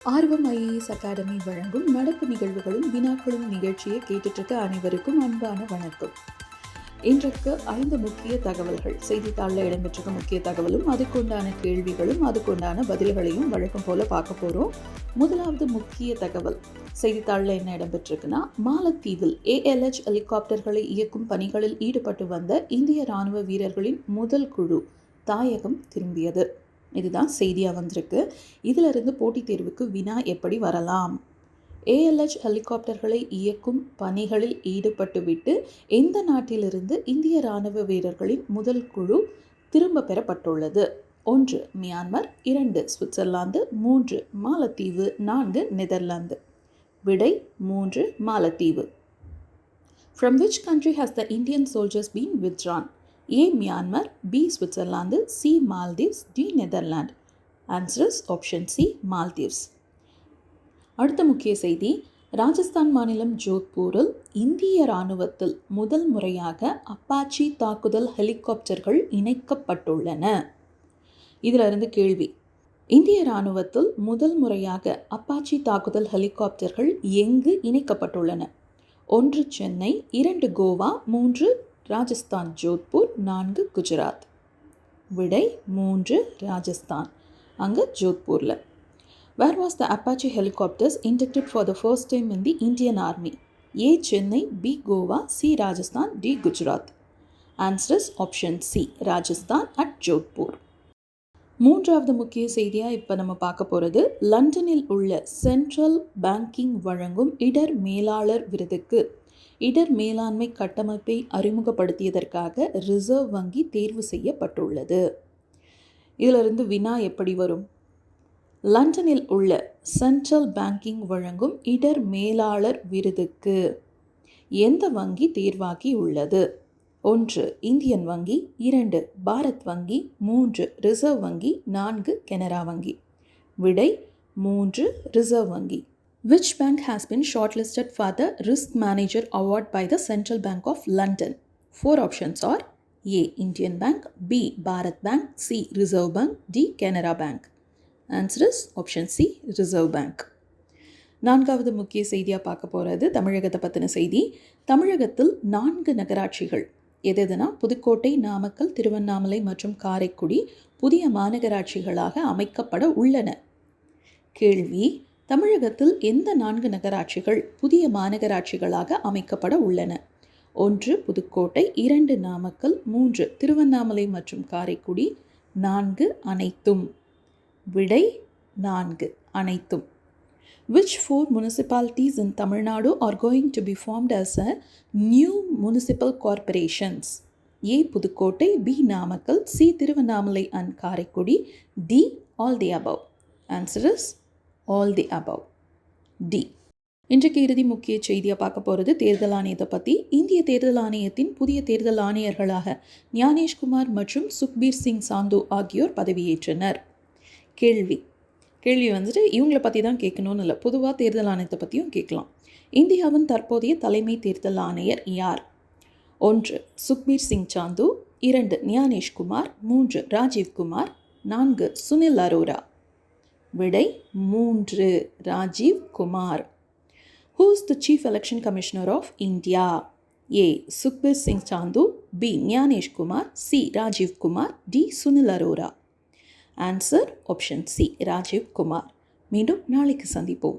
ஆர்வம் IAS academy வழங்கும் நடப்பு நிகழ்வுகளும் வினாக்களும் நிகழ்ச்சியை கேட்டுட்டு அனைவருக்கும் அன்பான வணக்கம். இன்றைக்கு 5 முக்கிய தகவல்கள், செய்தித்தாளில் இடம்பெற்றிருக்க முக்கிய தகவலும் அதுக்குண்டான கேள்விகளும் அதுக்குண்டான பதில்களையும் வழக்கம் போல பார்க்க போகிறோம். முதலாவது முக்கிய தகவல் செய்தித்தாளில் என்ன இடம்பெற்றிருக்குன்னா, மாலத்தீவில் ALH ஹெலிகாப்டர்களை இயக்கும் பணிகளில் ஈடுபட்டு வந்த இந்திய ராணுவ வீரர்களின் முதல் குழு தாயகம் திரும்பியது. இதுதான் செய்தியாக வந்திருக்கு. இதிலிருந்து போட்டித் தேர்வுக்கு வினா எப்படி வரலாம்? ALH ஹெலிகாப்டர்களை இயக்கும் பணிகளில் ஈடுபட்டுவிட்டு எந்த நாட்டிலிருந்து இந்திய இராணுவ வீரர்களின் முதல் குழு திரும்ப பெறப்பட்டுள்ளது? 1 மியான்மர், 2 சுவிட்சர்லாந்து, 3 மாலத்தீவு, 4 நெதர்லாந்து. விடை 3 மாலத்தீவு. From which country has the Indian soldiers been withdrawn? A. Myanmar, B. Switzerland, C. Maldives, D. Netherlands. Answer is option C. Maldives. அடுத்த முக்கிய செய்தி, ராஜஸ்தான் மாநிலம் ஜோத்பூரில் இந்திய இராணுவத்தில் முதல் முறையாக அப்பாச்சி தாக்குதல் ஹெலிகாப்டர்கள் இணைக்கப்பட்டுள்ளன. இதிலிருந்து கேள்வி, இந்திய இராணுவத்தில் முதல் முறையாக அப்பாச்சி தாக்குதல் ஹெலிகாப்டர்கள் எங்கு இணைக்கப்பட்டுள்ளன? 1 சென்னை, 2 கோவா, 3 ராஜஸ்தான் ஜோத்பூர், 4 குஜராத். விடை 3 ராஜஸ்தான், அங்கே ஜோத்பூரில். Where was the Apache helicopters inducted for the first time in the Indian Army? A. Chennai, B. Goa, C. Rajasthan, D. Gujarat. Answer is option C. Rajasthan at Jodhpur. மூன்றாவது முக்கிய செய்தியாக இப்போ நம்ம பார்க்க போகிறது, லண்டனில் உள்ள சென்ட்ரல் பேங்கிங் வழங்கும் இடர் மேலாளர் விருதுக்கு இடர் மேலாண்மை கட்டமைப்பை அறிமுகப்படுத்தியதற்காக ரிசர்வ் வங்கி தேர்வு செய்யப்பட்டுள்ளது. இதிலிருந்து வினா எப்படி வரும்? லண்டனில் உள்ள சென்ட்ரல் பேங்கிங் வழங்கும் இடர் மேலாளர் விருதுக்கு எந்த வங்கி தேர்வாகி உள்ளது? 1 இந்தியன் வங்கி, 2 பாரத் வங்கி, 3 ரிசர்வ் வங்கி, 4 கனரா வங்கி. விடை 3 ரிசர்வ் வங்கி. Which bank has been shortlisted for the Risk Manager Award by the Central Bank of London? 4 options are A. Indian Bank, B. Bharat Bank, C. Reserve Bank, D. Canara Bank. Answer is option C. Reserve Bank. நான்காவது முக்கிய செய்தியாக பார்க்க போகிறது தமிழகத்தை பற்றின செய்தி. தமிழகத்தில் 4 நகராட்சிகள் எதுனா புதுக்கோட்டை, நாமக்கல், திருவண்ணாமலை மற்றும் காரைக்குடி புதிய மாநகராட்சிகளாக அமைக்கப்பட உள்ளன. கேள்வி, தமிழகத்தில் எந்த 4 நகராட்சிகள் புதிய மாநகராட்சிகளாக அமைக்கப்பட உள்ளன? 1 புதுக்கோட்டை, 2 நாமக்கல், 3 திருவண்ணாமலை மற்றும் காரைக்குடி, 4 அனைத்தும். விடை 4 அனைத்தும். Which 4 municipalities in Tamil Nadu are going to be formed as a new municipal corporations? A. Pudukkottai, B. Namakkal, C. Tiruvannamalai and Karaikudi, D. all the above. Answer is all the above. D. இன்றைக்கு இறுதி முக்கிய செய்தியாக பார்க்க போகிறது தேர்தல் ஆணையத்தை பற்றி. இந்திய தேர்தல் ஆணையத்தின் புதிய தேர்தல் ஆணையர்களாக ஞானேஷ்குமார் மற்றும் சுக்பீர் சிங் சாந்து ஆகியோர் பதவியேற்றனர். கேள்வி வந்துட்டு இவங்களை பற்றி தான் கேட்கணும்னு இல்லை, பொதுவாக தேர்தல் ஆணையத்தை பற்றியும் கேட்கலாம். இந்தியாவின் தற்போதைய தலைமை தேர்தல் ஆணையர் யார்? 1 சுக்பீர் சிங் சாந்து, 2 ஞானேஷ்குமார், 3 ராஜீவ்குமார், 4 சுனில் அரோரா. விடை 3 Rajiv Kumar. Who is the Chief Election Commissioner of India? A. Sukhbir Singh Sandhu, B. Gyanesh Kumar, C. Rajiv Kumar, D. Sunil Arora. Answer option C. Rajiv Kumar. மீண்டும் நாளைக்கு சந்திப்போம்.